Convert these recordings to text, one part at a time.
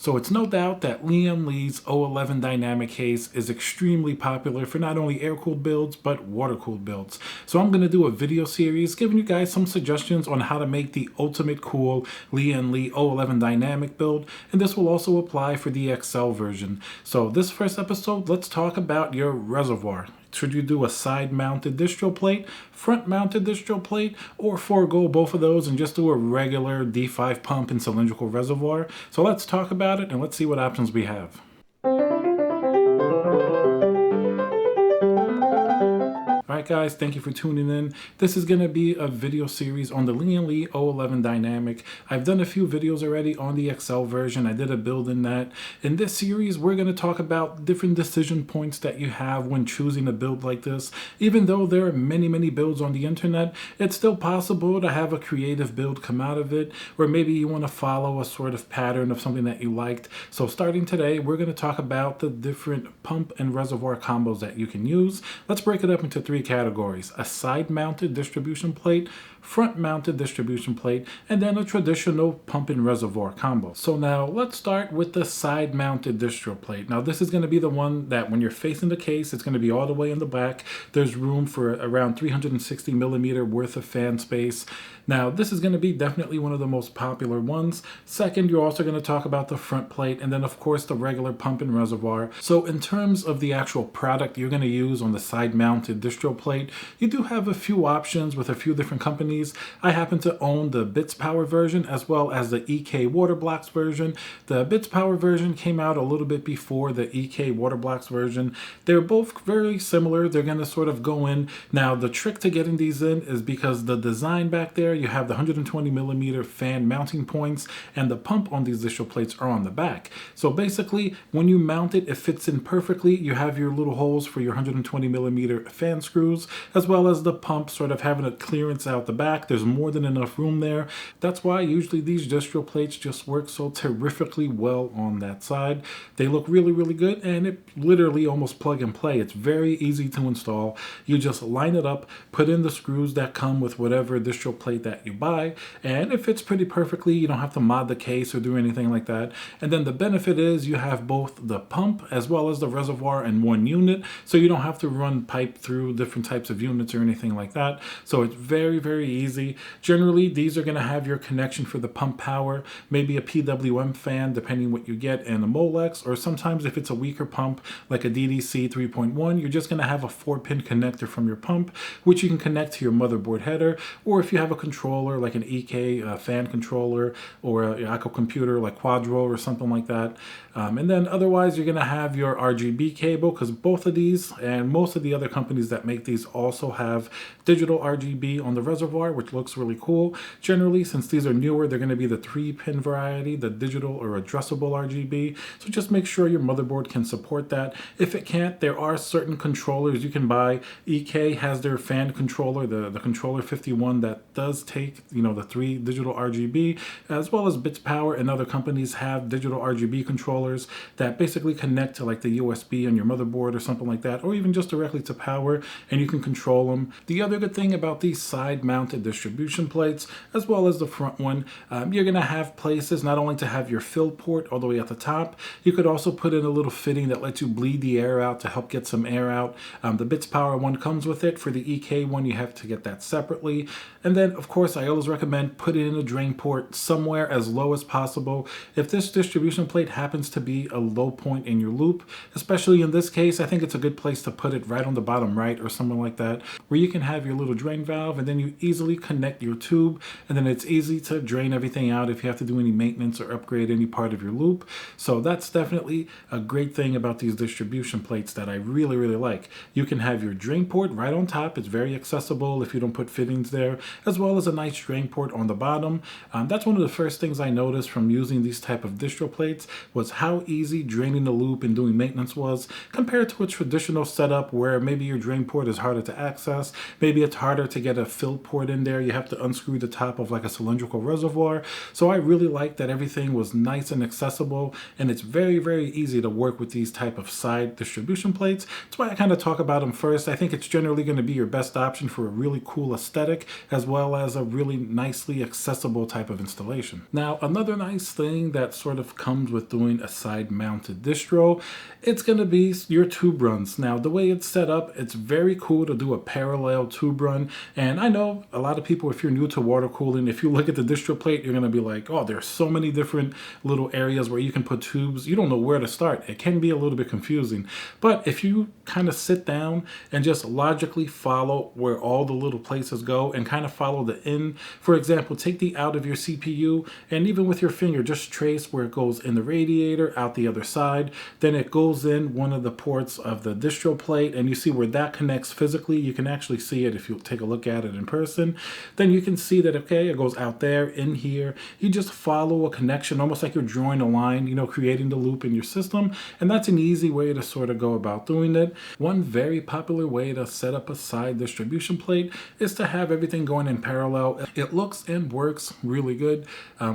So it's no doubt that Lian's O11 dynamic case is extremely popular for not only air-cooled builds, but water-cooled builds. So I'm going to do a video series giving you guys some suggestions on how to make the ultimate cool Lian O11 dynamic build, and this will also apply for the XL version. So this first episode, let's talk about your reservoir. Should you do a side-mounted distro plate, front-mounted distro plate, or forego both of those and just do a regular D5 pump and cylindrical reservoir? So let's talk about it and let's see what options we have. Alright guys, thank you for tuning in. This is going to be a video series on the Lian O11 Dynamic. I've done a few videos already on the XL version. I did a build in that. In this series, we're going to talk about different decision points that you have when choosing a build like this. Even though there are many builds on the internet, it's still possible to have a creative build come out of it, or maybe you want to follow a sort of pattern of something that you liked. So starting today, we're going to talk about the different pump and reservoir combos that you can use. Let's break it up into three categories: a side-mounted distribution plate, front-mounted distribution plate, and then a traditional pump and reservoir combo. So now let's start with the side-mounted distro plate. Now this is going to be the one that when you're facing the case, it's going to be all the way in the back. There's room for around 360 millimeter worth of fan space. Now this is going to be definitely one of the most popular ones. Second, you're also going to talk about the front plate, and then of course the regular pump and reservoir. So in terms of the actual product you're going to use on the side-mounted distro plate, you do have a few options with a few different companies. I happen to own the Bits Power version as well as the EK Water Blocks version. The Bits Power version came out a little bit before the EK Water Blocks version. They're both very similar. They're going to sort of go in. Now the trick to getting these in is because the design back there, you have the 120 millimeter fan mounting points, and the pump on these distro plates are on the back. So basically when you mount it, it fits in perfectly. You have your little holes for your 120 millimeter fan screws, as well as the pump sort of having a clearance out the back. There's more than enough room there. That's why usually these distro plates just work so terrifically well on that side. They look really good, and it literally almost plug and play. It's very easy to install. You just line it up, put in the screws that come with whatever distro plate that you buy, and it fits pretty perfectly. You don't have to mod the case or do anything like that. And then the benefit is you have both the pump as well as the reservoir in one unit, so you don't have to run pipe through different types of units or anything like that. So it's very easy. Generally, these are going to have your connection for the pump power, maybe a PWM fan depending what you get, and a Molex, or sometimes if it's a weaker pump like a DDC 3.1, you're just going to have a 4-pin connector from your pump, which you can connect to your motherboard header, or if you have a controller like an EK fan controller or an Echo computer like Quadro or something like that. And then otherwise you're going to have your RGB cable, because both of these and most of the other companies that make these also have digital RGB on the reservoir, which looks really cool. Generally, since these are newer, they're going to be the 3-pin variety, the digital or addressable RGB. So just make sure your motherboard can support that. If it can't, there are certain controllers you can buy. EK has their fan controller, the controller 51, that does take, the 3 digital RGB, as well as Bits Power and other companies have digital RGB controllers that basically connect to like the USB on your motherboard or something like that, or even just directly to power, and you can control them. The other good thing about these side-mounted distribution plates, as well as the front one, you're going to have places not only to have your fill port all the way at the top, you could also put in a little fitting that lets you bleed the air out to help get some air out. The Bits Power one comes with it. For the EK one, you have to get that separately. And then, of course, I always recommend putting in a drain port somewhere as low as possible. If this distribution plate happens to be a low point in your loop, especially in this case, I think it's a good place to put it right on the bottom right or something like that, where you can have your little drain valve, and then you easily connect your tube, and then it's easy to drain everything out if you have to do any maintenance or upgrade any part of your loop. So that's definitely a great thing about these distribution plates that I really like. You can have your drain port right on top. It's very accessible if you don't put fittings there, as well as a nice drain port on the bottom. That's one of the first things I noticed from using these type of distro plates, was how easy draining the loop and doing maintenance was compared to a traditional setup where maybe your drain port is harder to access, maybe it's harder to get a fill port it in there, you have to unscrew the top of like a cylindrical reservoir. So I really like that everything was nice and accessible, and it's very, very easy to work with these type of side distribution plates. That's why I kind of talk about them first. I think it's generally going to be your best option for a really cool aesthetic, as well as a really nicely accessible type of installation. Now, another nice thing that sort of comes with doing a side mounted distro, it's going to be your tube runs. Now, the way it's set up, it's very cool to do a parallel tube run. And I know a lot of people, if you're new to water cooling, if you look at the distro plate, you're going to be like, oh, there's so many different little areas where you can put tubes. You don't know where to start. It can be a little bit confusing. But if you kind of sit down and just logically follow where all the little places go and kind of follow the in, for example, take the out of your CPU and even with your finger, just trace where it goes in the radiator, out the other side. Then it goes in one of the ports of the distro plate, and you see where that connects physically. You can actually see it if you take a look at it in person. Then you can see that, okay, it goes out there, in here. You just follow a connection, almost like you're drawing a line, creating the loop in your system. And that's an easy way to sort of go about doing it. One very popular way to set up a side distribution plate is to have everything going in parallel. It looks and works really good.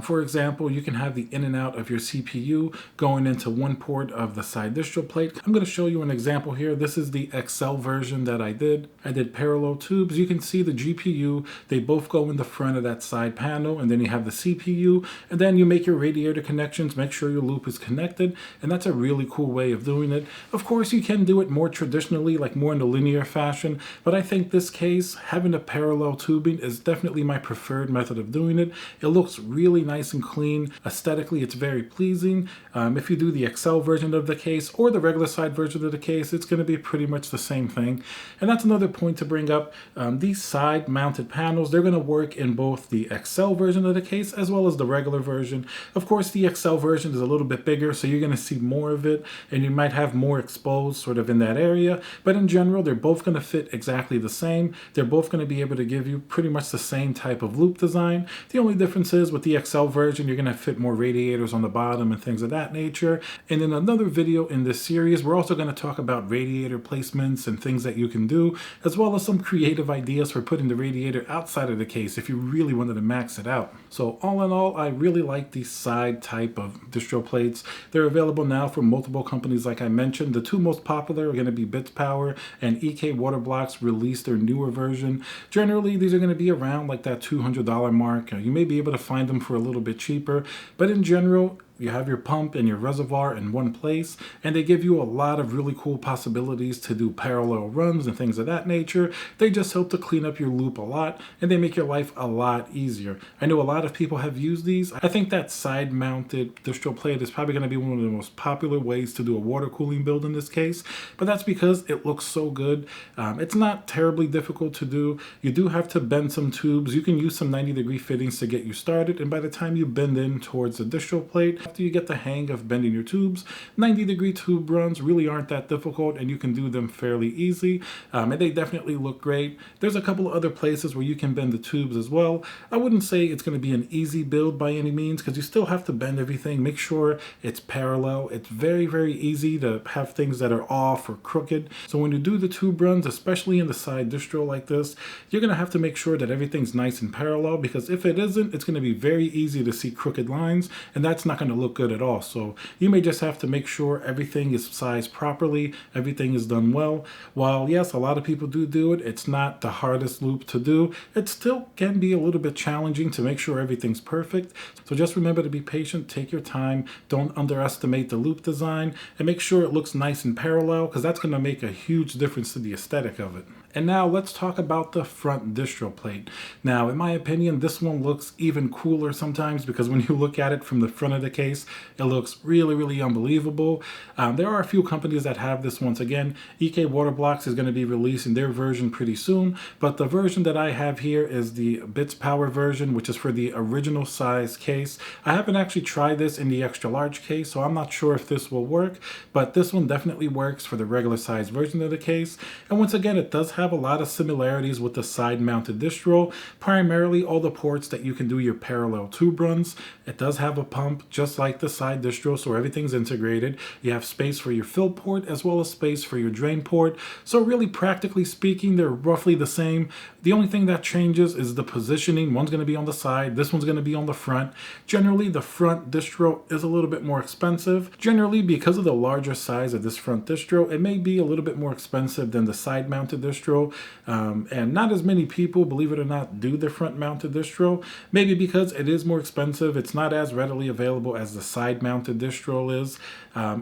For example, you can have the in and out of your CPU going into one port of the side distro plate. I'm going to show you an example here. This is the XL version that I did. I did parallel tubes. You can see the GPU, they both go in the front of that side panel, and then you have the CPU, and then you make your radiator connections, make sure your loop is connected, and that's a really cool way of doing it. Of course, you can do it more traditionally, like more in a linear fashion, but I think this case, having a parallel tubing is definitely my preferred method of doing it. It looks really nice and clean. Aesthetically, it's very pleasing. If you do the XL version of the case or the regular side version of the case, it's going to be pretty much the same thing. And that's another point to bring up. These side mounted panels, they're going to work in both the XL version of the case as well as the regular version. Of course, the XL version is a little bit bigger, so you're going to see more of it, and you might have more exposed sort of in that area. But in general, they're both going to fit exactly the same. They're both going to be able to give you pretty much the same type of loop design. The only difference is with the XL version, you're going to fit more radiators on the bottom and things of that nature. And in another video in this series, we're also going to talk about radiator placements and things that you can do, as well as some creative ideas for putting the radiator outside of the case if you really wanted to max it out. So all in all, I really like these side type of distro plates. They're available now from multiple companies like I mentioned. The two most popular are going to be Bits Power, and EK Waterblocks released their newer version. Generally, these are going to be around like that $200 mark. You may be able to find them for a little bit cheaper, but in general, you have your pump and your reservoir in one place, and they give you a lot of really cool possibilities to do parallel runs and things of that nature. They just help to clean up your loop a lot, and they make your life a lot easier. I know a lot of people have used these. I think that side mounted distro plate is probably going to be one of the most popular ways to do a water cooling build in this case, but that's because it looks so good. It's not terribly difficult to do. You do have to bend some tubes. You can use some 90-degree fittings to get you started, and by the time you bend in towards the distro plate, after you get the hang of bending your tubes, 90-degree tube runs really aren't that difficult, and you can do them fairly easy, and they definitely look great. There's a couple of other places where you can bend the tubes as well. I wouldn't say it's going to be an easy build by any means, because you still have to bend everything, make sure it's parallel. It's very, very easy to have things that are off or crooked. So when you do the tube runs, especially in the side distro like this, you're going to have to make sure that everything's nice and parallel, because if it isn't, it's going to be very easy to see crooked lines, and that's not going to look good at all. So you may just have to make sure everything is sized properly, everything is done well. While yes, a lot of people do it, it's not the hardest loop to do. It still can be a little bit challenging to make sure everything's perfect. So just remember to be patient, take your time, don't underestimate the loop design, and make sure it looks nice and parallel, because that's going to make a huge difference to the aesthetic of it. And now let's talk about the front distro plate. Now, in my opinion, this one looks even cooler sometimes, because when you look at it from the front of the case, it looks really, really unbelievable. There are a few companies that have this. Once again, EK Waterblocks is going to be releasing their version pretty soon, but the version that I have here is the Bits Power version, which is for the original size case. I haven't actually tried this in the extra large case, so I'm not sure if this will work, but this one definitely works for the regular size version of the case. And once again, it does have a lot of similarities with the side-mounted distro, primarily all the ports that you can do your parallel tube runs. It does have a pump just like the side distro, so everything's integrated. You have space for your fill port as well as space for your drain port. So really, practically speaking, they're roughly the same. The only thing that changes is the positioning. One's going to be on the side, this one's going to be on the front. Generally, the front distro is a little bit more expensive. Generally, because of the larger size of this front distro, it may be a little bit more expensive than the side-mounted distro. And not as many people, believe it or not, do the front-mounted distro. Maybe because it is more expensive, it's not as readily available as the side-mounted distro is.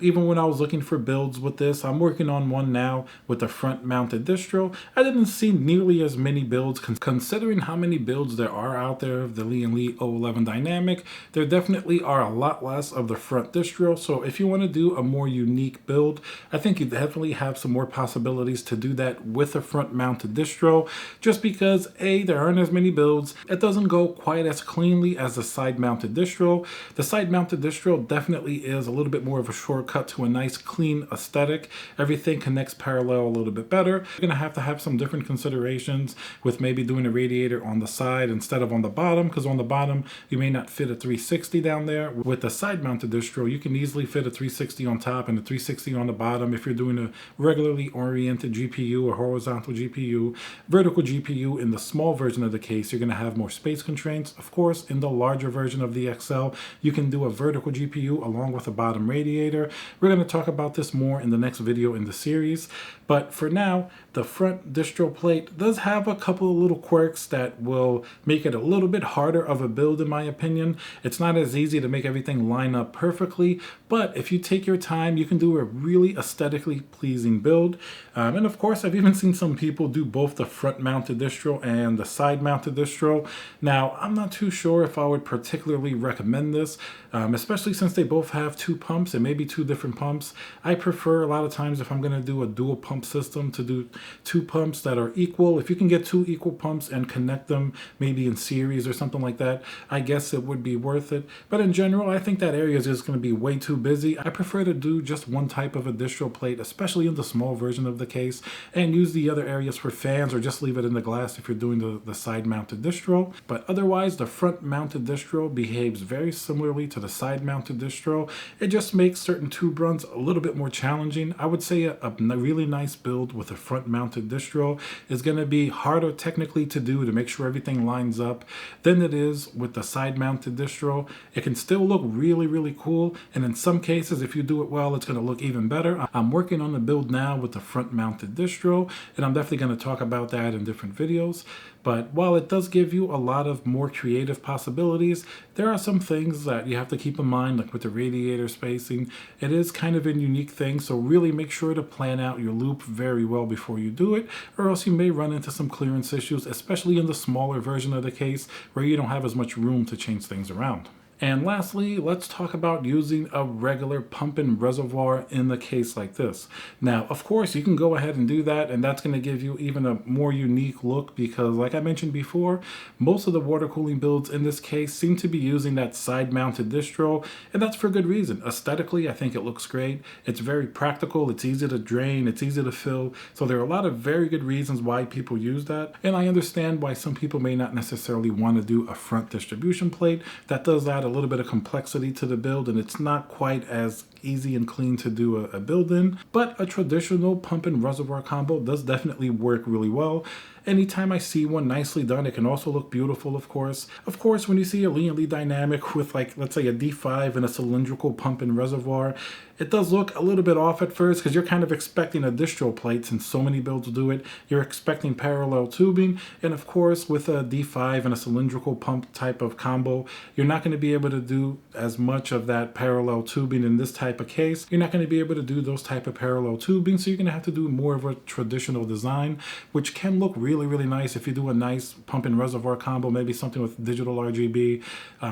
Even when I was looking for builds with this, I'm working on one now with the front-mounted distro. I didn't see nearly as many builds. Considering how many builds there are out there of the Lian O11 Dynamic, there definitely are a lot less of the front distro. So if you want to do a more unique build, I think you definitely have some more possibilities to do that with a front-mounted distro, just because A, there aren't as many builds. It doesn't go quite as cleanly as the side-mounted distro. The side-mounted distro definitely is a little bit more of a shortcut to a nice clean aesthetic. Everything connects parallel a little bit better. You're going to have some different considerations with maybe doing a radiator on the side instead of on the bottom, because on the bottom you may not fit a 360 down there. With the side-mounted distro, you can easily fit a 360 on top and a 360 on the bottom if you're doing a regularly oriented GPU or horizontal GPU. Vertical GPU in the small version of the case, you're going to have more space constraints. Of course, in the larger version of the XL, you can do a vertical GPU along with a bottom radiator. We're going to talk about this more in the next video in the series, but for now, the front distro plate does have a couple of little quirks that will make it a little bit harder of a build, in my opinion. It's not as easy to make everything line up perfectly, but if you take your time, you can do a really aesthetically pleasing build. And of course, I've even seen some people do both the front mounted distro and the side mounted distro. Now, I'm not too sure if I would particularly recommend this, especially since they both have two pumps and maybe two different pumps. I prefer a lot of times, if I'm going to do a dual pump system, to do two pumps that are equal. If you can get two equal pumps and connect them maybe in series or something like that, I guess it would be worth it. But in general, I think that area is just going to be way too busy. I prefer to do just one type of a distro plate, especially in the small version of the case, and use the other areas for fans, or just leave it in the glass if you're doing the side mounted distro. But otherwise, the front mounted distro behaves very similarly to the side mounted distro. It just makes certain tube runs a little bit more challenging. I would say a really nice build with a front mounted distro is going to be harder technically to do to make sure everything lines up than it is with the side mounted distro. It can still look really, really cool, and in some cases, if you do it well, it's going to look even better. I'm working on the build now with the front mounted distro, and I'm definitely going to talk about that in different videos. But while it does give you a lot of more creative possibilities, there are some things that you have to keep in mind, like with the radiator spacing. It is kind of a unique thing, so really make sure to plan out your loop very well before you do it, or else you may run into some clearance issues, especially in the smaller version of the case where you don't have as much room to change things around. And lastly, let's talk about using a regular pump and reservoir in the case like this. Now, of course, you can go ahead and do that, and that's going to give you even a more unique look because, like I mentioned before, most of the water cooling builds in this case seem to be using that side-mounted distro, and that's for good reason. Aesthetically, I think it looks great. It's very practical. It's easy to drain. It's easy to fill. So there are a lot of very good reasons why people use that, and I understand why some people may not necessarily want to do a front distribution plate. That does add a little bit of complexity to the build, and it's not quite as easy and clean to do a build in, but a traditional pump and reservoir combo does definitely work really well. Anytime I see one nicely done, it can also look beautiful, of course. Of course, when you see a Lian Dynamic with, like, let's say a D5 and a cylindrical pump and reservoir, it does look a little bit off at first because you're kind of expecting a distro plate, since so many builds do it. You're expecting parallel tubing, and of course, with a D5 and a cylindrical pump type of combo, you're not going to be able to do as much of that parallel tubing in this type of case. You're not going to be able to do those type of parallel tubing, so you're going to have to do more of a traditional design, which can look really really nice if you do a nice pump and reservoir combo, maybe something with digital RGB.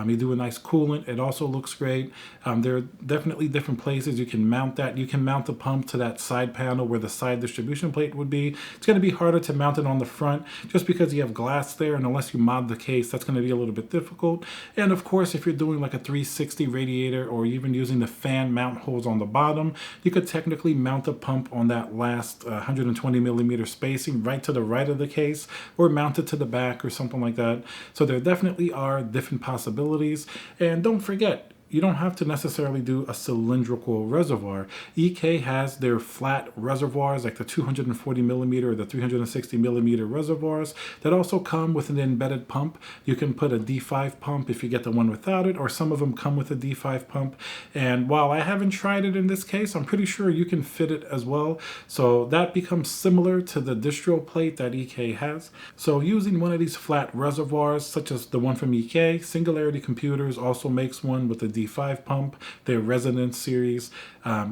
You do a nice coolant. It also looks great. There are definitely different places you can mount that. You can mount the pump to that side panel where the side distribution plate would be. It's going to be harder to mount it on the front just because you have glass there, and unless you mod the case, that's going to be a little bit difficult. And of course, if you're doing like a 360 radiator or even using the fan mount holes on the bottom, you could technically mount the pump on that last 120 millimeter spacing right to the right of the case, or mount it to the back or something like that. So there definitely are different possibilities. And don't forget, you don't have to necessarily do a cylindrical reservoir. EK has their flat reservoirs, like the 240 millimeter or the 360 millimeter reservoirs, that also come with an embedded pump. You can put a D5 pump if you get the one without it, or some of them come with a D5 pump. And while I haven't tried it in this case, I'm pretty sure you can fit it as well. So that becomes similar to the distro plate that EK has. So using one of these flat reservoirs, such as the one from EK, Singularity Computers also makes one with a D5 pump, their Resonance series.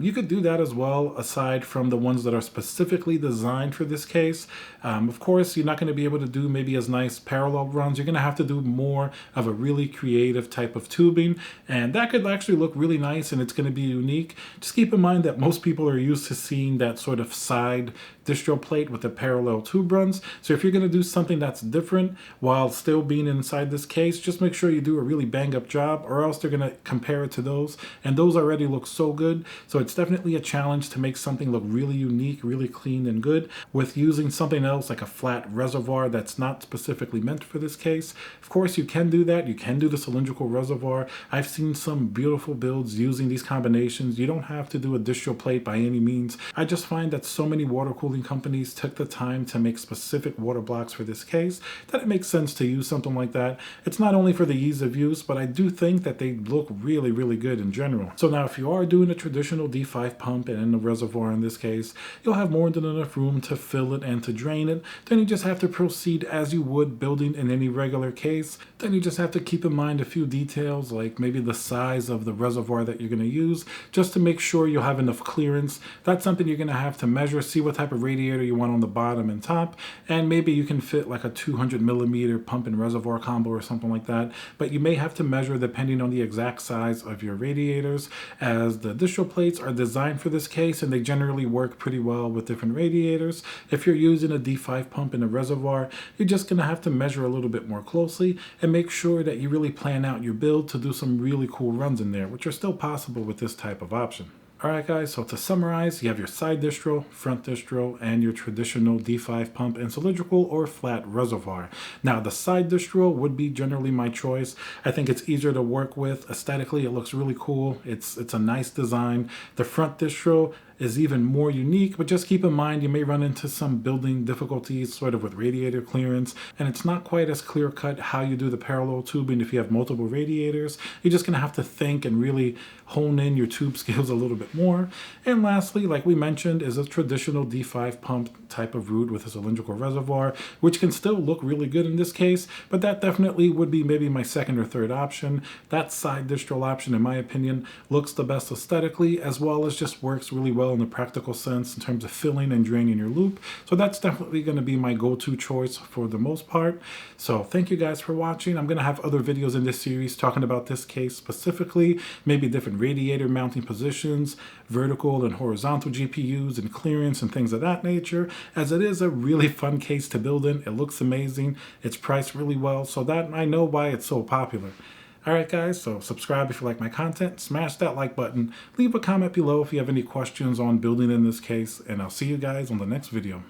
You could do that as well, aside from the ones that are specifically designed for this case. Of course, you're not going to be able to do maybe as nice parallel runs. You're going to have to do more of a really creative type of tubing, and that could actually look really nice, and it's going to be unique. Just keep in mind that most people are used to seeing that sort of side distro plate with the parallel tube runs. So if you're going to do something that's different while still being inside this case, just make sure you do a really bang up job, or else they're going to compare it to those, and those already look so good. So it's definitely a challenge to make something look really unique, really clean and good with using something else like a flat reservoir that's not specifically meant for this case. Of course, you can do that. You can do the cylindrical reservoir. I've seen some beautiful builds using these combinations. You don't have to do a distro plate by any means. I just find that so many water cooling companies took the time to make specific water blocks for this case that it makes sense to use something like that. It's not only for the ease of use, but I do think that they look really good in general. So now if you are doing a traditional D5 pump and in the reservoir in this case, you'll have more than enough room to fill it and to drain it. Then you just have to proceed as you would building in any regular case. Then you just have to keep in mind a few details, like maybe the size of the reservoir that you're going to use, just to make sure you'll have enough clearance. That's something you're going to have to measure, see what type of radiator you want on the bottom and top, and maybe you can fit like a 200 millimeter pump and reservoir combo or something like that. But you may have to measure depending on the exact size of your radiators, as the distro plates are designed for this case and they generally work pretty well with different radiators. If you're using a D5 pump in a reservoir, you're just going to have to measure a little bit more closely and make sure that you really plan out your build to do some really cool runs in there, which are still possible with this type of option. Alright guys, so to summarize, you have your side distro, front distro, and your traditional D5 pump and cylindrical or flat reservoir. Now the side distro would be generally my choice. I think it's easier to work with. Aesthetically, it looks really cool. It's a nice design. The front distro is even more unique, but just keep in mind you may run into some building difficulties sort of with radiator clearance, and it's not quite as clear cut how you do the parallel tubing if you have multiple radiators. You're just going to have to think and really hone in your tube skills a little bit more. And lastly, like we mentioned, is a traditional D5 pump type of route with a cylindrical reservoir, which can still look really good in this case, but that definitely would be maybe my second or third option. That side distro option, in my opinion, looks the best aesthetically, as well as just works really well in a practical sense in terms of filling and draining your loop. So that's definitely going to be my go-to choice for the most part. So thank you guys for watching. I'm going to have other videos in this series talking about this case specifically, maybe different radiator mounting positions, vertical and horizontal GPUs and clearance and things of that nature, as it is a really fun case to build in. It looks amazing. It's priced really well, so that I know why it's so popular. Alright guys, so subscribe if you like my content, smash that like button, leave a comment below if you have any questions on building in this case, and I'll see you guys on the next video.